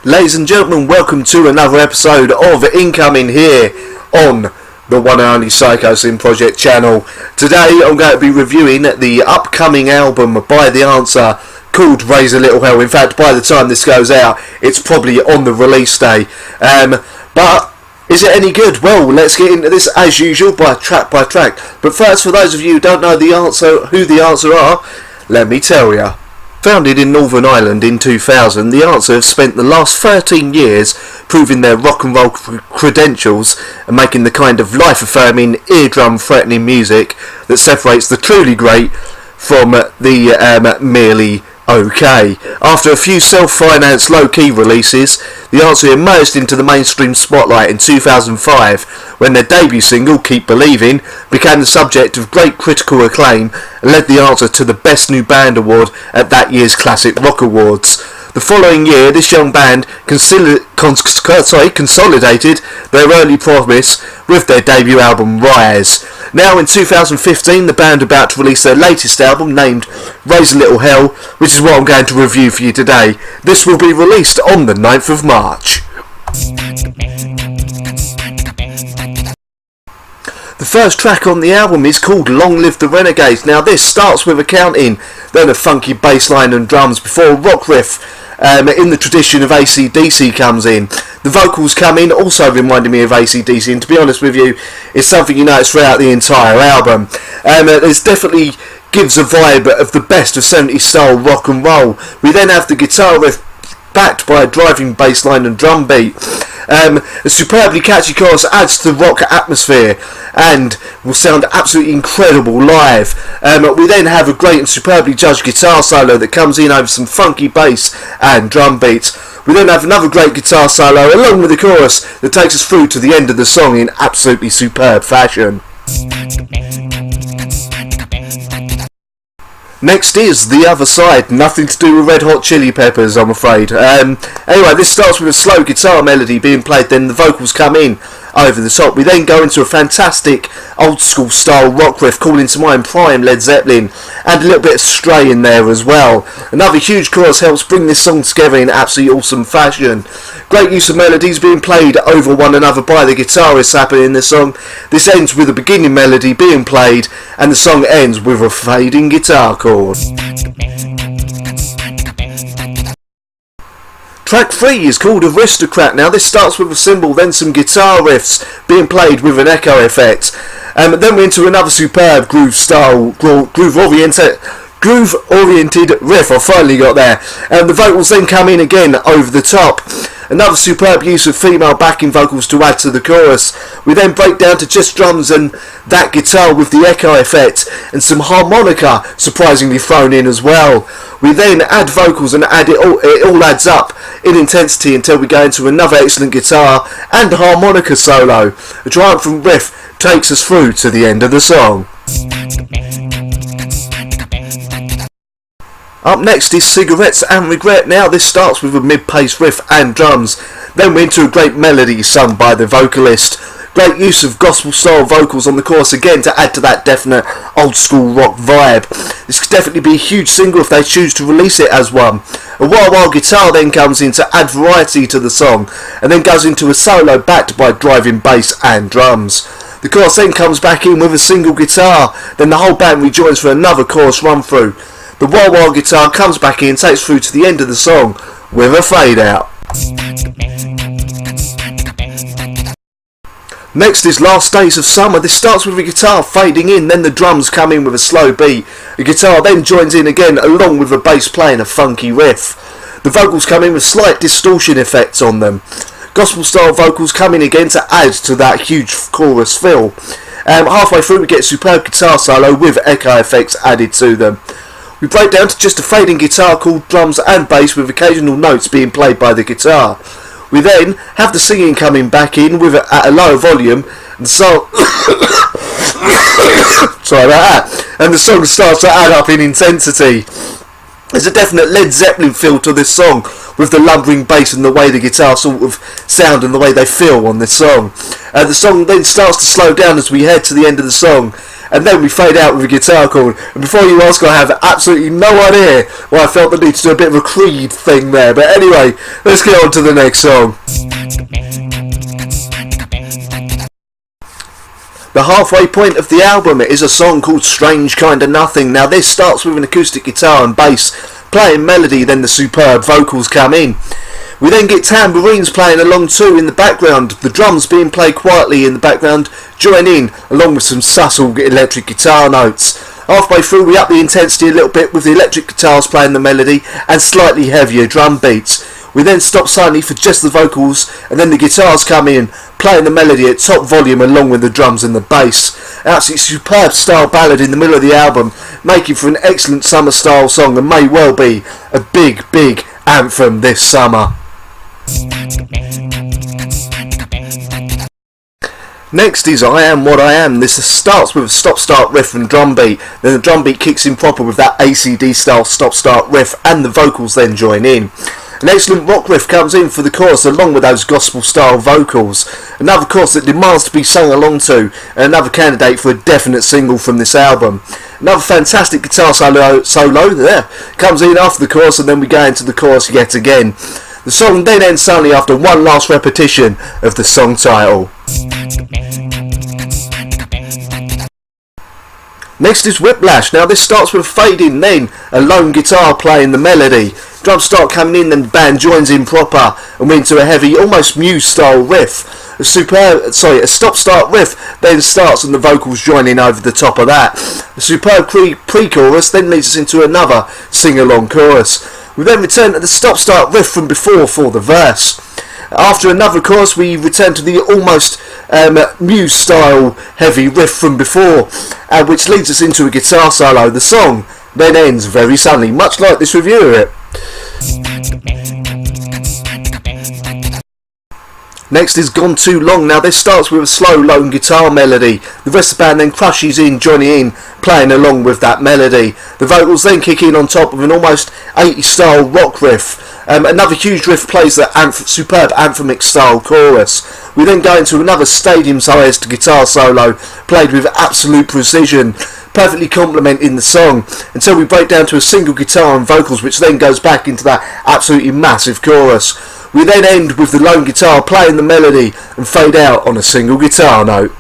Ladies and gentlemen, welcome to another episode of Incoming here on the one and only Psychosin Project channel. Today I'm going to be reviewing the upcoming album by The Answer called Raise a Little Hell. In fact, by the time this goes out, it's probably on the release day. But is it any good? Well, let's get into this as usual by track. But first, for those of you who don't know who The Answer are, let me tell you. Founded in Northern Ireland in 2000, The Answer have spent the last 13 years proving their rock and roll credentials and making the kind of life-affirming, eardrum-threatening music that separates the truly great from the merely okay. After a few self-financed low-key releases, The Answer emerged into the mainstream spotlight in 2005 when their debut single, Keep Believing, became the subject of great critical acclaim and led The Answer to the Best New Band award at that year's Classic Rock Awards. The following year, this young band consolidated their early promise with their debut album Rise. Now in 2015, the band are about to release their latest album named Raise a Little Hell, which is what I'm going to review for you today. This will be released on the 9th of March. The first track on the album is called Long Live the Renegades. Now this starts with a counting, then a funky bass line and drums before a rock riff in the tradition of AC/DC comes in. The vocals come in, also reminding me of AC/DC, and to be honest with you, it's something you notice throughout the entire album. It definitely gives a vibe of the best of 70s style rock and roll. We then have the guitar riff backed by a driving bass line and drum beat. A superbly catchy chorus adds to the rock atmosphere and will sound absolutely incredible live. We then have a great and superbly judged guitar solo that comes in over some funky bass and drum beats. We then have another great guitar solo along with the chorus that takes us through to the end of the song in absolutely superb fashion. Next is The Other Side, nothing to do with Red Hot Chili Peppers, I'm afraid. Anyway, this starts with a slow guitar melody being played, then the vocals come in over the top. We then go into a fantastic old school style rock riff calling to mind prime Led Zeppelin, and a little bit of Stray in there as well. Another huge chorus helps bring this song together in absolutely awesome fashion. Great use of melodies being played over one another by the guitarists happening in this song. This ends with a beginning melody being played and the song ends with a fading guitar chord. Track 3 is called Aristocrat. Now this starts with a cymbal, then some guitar riffs being played with an echo effect. Then we're into another superb groove-oriented riff. I finally got there. And the vocals then come in again over the top. Another superb use of female backing vocals to add to the chorus. We then break down to just drums and that guitar with the echo effect and some harmonica surprisingly thrown in as well. We then add vocals and it all adds up in intensity until we go into another excellent guitar and harmonica solo. A triumphant riff takes us through to the end of the song. Up next is Cigarettes and Regret. Now this starts with a mid-paced riff and drums. Then we're into a great melody sung by the vocalist. Great use of gospel-style vocals on the chorus again to add to that definite old-school rock vibe. This could definitely be a huge single if they choose to release it as one. A wah-wah guitar then comes in to add variety to the song, and then goes into a solo backed by driving bass and drums. The chorus then comes back in with a single guitar, then the whole band rejoins for another chorus run-through. The wah-wah guitar comes back in and takes through to the end of the song with a fade-out. Next is Last Days of Summer. This starts with a guitar fading in, then the drums come in with a slow beat. The guitar then joins in again along with the bass playing a funky riff. The vocals come in with slight distortion effects on them. Gospel style vocals come in again to add to that huge chorus fill. Halfway through we get a superb guitar solo with echo effects added to them. We break down to just a fading guitar called drums and bass with occasional notes being played by the guitar. We then have the singing coming back in with at a lower volume, and the song and the song starts to add up in intensity. There's a definite Led Zeppelin feel to this song, with the lumbering bass and the way the guitar sort of sound and the way they feel on this song. The song then starts to slow down as we head to the end of the song, and then we fade out with a guitar chord. And before you ask, I have absolutely no idea why I felt the need to do a bit of a Creed thing there. But anyway, let's get on to the next song. The halfway point of the album is a song called Strange Kinda Nothing. Now this starts with an acoustic guitar and bass playing melody, then the superb vocals come in. We then get tambourines playing along too in the background, the drums being played quietly in the background join in along with some subtle electric guitar notes. Halfway through we up the intensity a little bit with the electric guitars playing the melody and slightly heavier drum beats. We then stop suddenly for just the vocals, and then the guitars come in, playing the melody at top volume along with the drums and the bass. An absolutely superb style ballad in the middle of the album, making for an excellent summer style song and may well be a big, big anthem this summer. Next is I Am What I Am. This starts with a stop-start riff and drum beat, then the drum beat kicks in proper with that ACD style stop-start riff, and the vocals then join in. An excellent rock riff comes in for the chorus along with those gospel style vocals. Another chorus that demands to be sung along to, and another candidate for a definite single from this album. Another fantastic guitar solo there comes in after the chorus, and then we go into the chorus yet again. The song then ends suddenly after one last repetition of the song title. Next is Whiplash. Now this starts with a fade in, then a lone guitar playing the melody. Drums start coming in, then the band joins in proper and we're into a heavy, almost Muse style riff. A stop-start riff then starts and the vocals join in over the top of that. A superb pre-chorus then leads us into another sing-along chorus. We then return to the stop-start riff from before for the verse. After another chorus we return to the almost Muse style heavy riff from before, which leads us into a guitar solo. The song then ends very suddenly, much like this review of it. Next is Gone Too Long. Now this starts with a slow lone guitar melody. The rest of the band then crashes in, joining in, playing along with that melody. The vocals then kick in on top of an almost 80s style rock riff. Another huge riff plays the superb anthemic style chorus. We then go into another stadium-sized guitar solo, played with absolute precision, perfectly complementing the song, until we break down to a single guitar and vocals, which then goes back into that absolutely massive chorus. We then end with the lone guitar playing the melody and fade out on a single guitar note.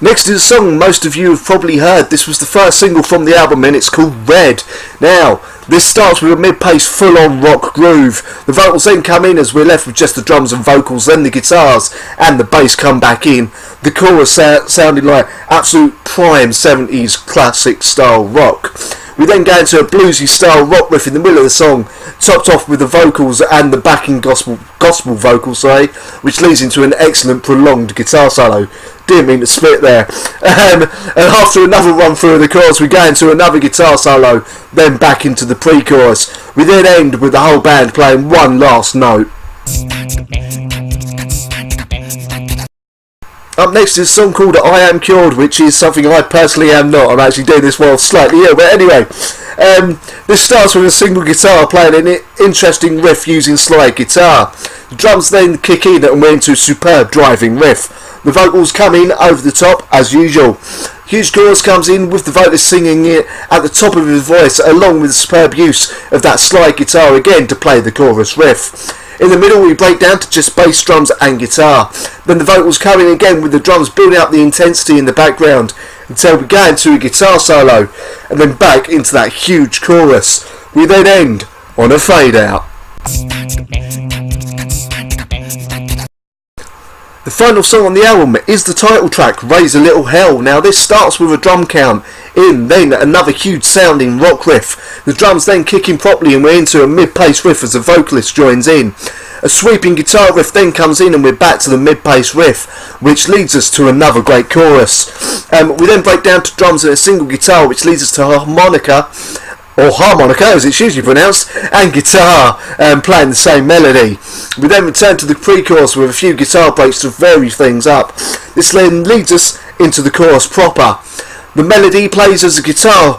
Next is a song most of you have probably heard. This was the first single from the album and it's called Red. Now, this starts with a mid-paced full-on rock groove. The vocals then come in as we're left with just the drums and vocals, then the guitars and the bass come back in. The chorus sounding like absolute prime 70s classic style rock. We then go into a bluesy style rock riff in the middle of the song, topped off with the vocals and the backing gospel vocals, which leads into an excellent prolonged guitar solo. Didn't mean to split there. And after another run through of the chorus, we go into another guitar solo, then back into the pre-chorus. We then end with the whole band playing one last note. Up next is a song called I Am Cured, which is something I personally am not. I'm actually doing this while slightly ill, but anyway. This starts with a single guitar playing an interesting riff using slide guitar. The drums then kick in and we're into a superb driving riff. The vocals come in over the top as usual. Huge chorus comes in with the vocalist singing it at the top of his voice, along with the superb use of that slide guitar again to play the chorus riff. In the middle we break down to just bass, drums and guitar. Then the vocals come in again with the drums building up the intensity in the background until we go into a guitar solo and then back into that huge chorus. We then end on a fade out. The final song on the album is the title track, Raise a Little Hell. Now this starts with a drum count in, then another huge sounding rock riff. The drums then kick in properly and we're into a mid-paced riff as the vocalist joins in. A sweeping guitar riff then comes in and we're back to the mid-paced riff, which leads us to another great chorus. We then break down to drums and a single guitar, which leads us to harmonica, or harmonica as it's usually pronounced, and guitar playing the same melody. We then return to the pre-chorus with a few guitar breaks to vary things up. This then leads us into the chorus proper. The melody plays as the guitar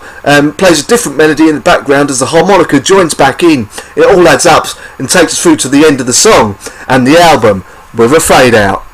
plays a different melody in the background as the harmonica joins back in. It all adds up and takes us through to the end of the song and the album with a fade out.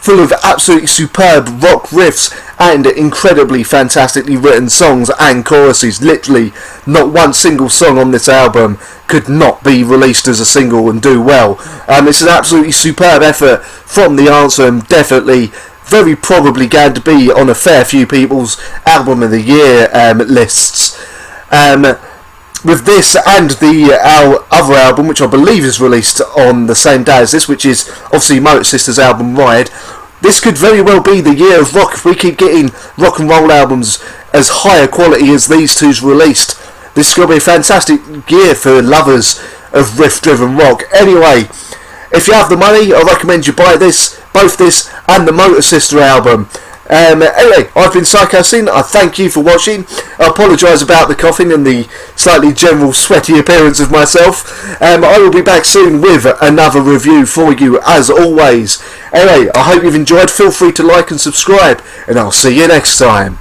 full of absolutely superb rock riffs and incredibly fantastically written songs and choruses. Literally, not one single song on this album could not be released as a single and do well. It's an absolutely superb effort from the Answer, and definitely, very probably going to be on a fair few people's Album of the Year lists. With this and the other album, which I believe is released on the same day as this, which is obviously Motor Sisters' album Ride, this could very well be the year of rock if we keep getting rock and roll albums as higher quality as these two's released. This is going to be a fantastic year for lovers of riff-driven rock. Anyway, if you have the money, I recommend you buy this, both this and the Motor Sister album. Anyway, I've been Psychosin. I thank you for watching. I apologise about the coughing and the slightly general sweaty appearance of myself. I will be back soon with another review for you, as always. Anyway, I hope you've enjoyed. Feel free to like and subscribe, and I'll see you next time.